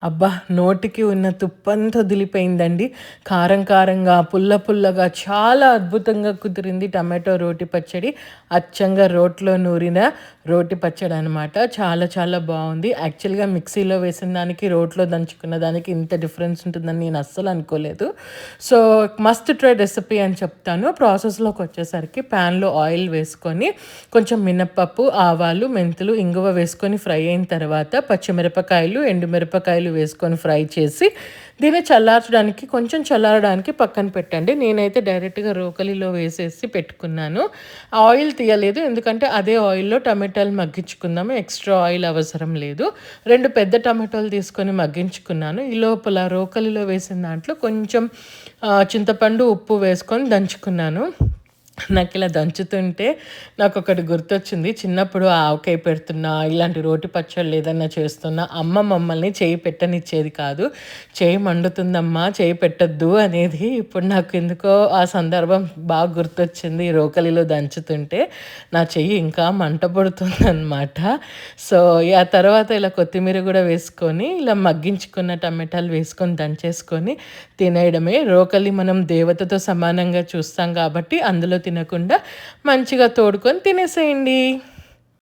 అబ్బా! నోటికి ఉన్న తుప్పంతా వదిలిపోయిందండి. కారం కారంగా, పుల్ల పుల్లగా చాలా అద్భుతంగా కుదిరింది టమాటో రోటి పచ్చడి. అచ్చంగా రోట్లో నూరిన రోటి పచ్చడనమాట. చాలా చాలా బావుంది. యాక్చువల్‌గా మిక్సీలో వేసిన దానికి, రోట్లో దంచుకున్న దానికి ఇంత డిఫరెన్స్ ఉంటుందని నేను అస్సలు అనుకోలేదు. సో, మస్ట్ ట్రై రెసిపీ అని చెప్తాను. ప్రాసెస్‌లోకొచ్చేసరికి ప్యాన్‌లో ఆయిల్ వేసుకొని, కొంచెం మినపప్పు, ఆవాలు, మెంతులు, ఇంగువ వేసుకొని ఫ్రై అయిన తర్వాత పచ్చిమిరపకాయలు, ఎండుమిరపకాయలు వేసుకొని ఫ్రై చేసి, దీన్ని చల్లార్చడానికి కొంచెం చల్లారడానికి పక్కన పెట్టండి. నేనైతే డైరెక్ట్‌గా రోకలిలో వేసేసి పెట్టుకున్నాను. ఆయిల్ తీయలేదు. ఎందుకంటే అదే ఆయిల్‌లో టమాటాలు మగ్గించుకుందాము. ఎక్స్‌ట్రా ఆయిల్ అవసరం లేదు. 2 పెద్ద టమాటాలు తీసుకొని మగ్గించుకున్నాను. ఈ లోపల రోకలిలో వేసిన దాంట్లో కొంచెం చింతపండు, ఉప్పు వేసుకొని దంచుకున్నాను. నాకిలా దంచుతుంటే నాకొకటి గుర్తొచ్చింది. చిన్నప్పుడు ఆవకాయ పెడుతున్నా, ఇలాంటి రోటి పచ్చళ్ళు ఏదన్నా చేస్తున్నా అమ్మ మమ్మల్ని చెయ్యి పెట్టనిచ్చేది కాదు. "చెయ్యి మండుతుందమ్మా, చెయ్యి పెట్టొద్దు" అనేది. ఇప్పుడు నాకెందుకో ఆ సందర్భం బాగా గుర్తొచ్చింది. ఈ రోకలిలో దంచుతుంటే నా చెయ్యి ఇంకా మంట పుడుతుందనమాట. సో, ఆ తర్వాత ఇలా కొత్తిమీర గూడా వేసుకొని, ఇలా మగ్గించుకున్న టమాటాలు వేసుకొని దంచేసుకొని తినేయడమే. రోకలి మనం దేవతతో సమానంగా చూస్తాం కాబట్టి అందులో తినకుండా మంచిగా తోడుకొని తినేసేయండి.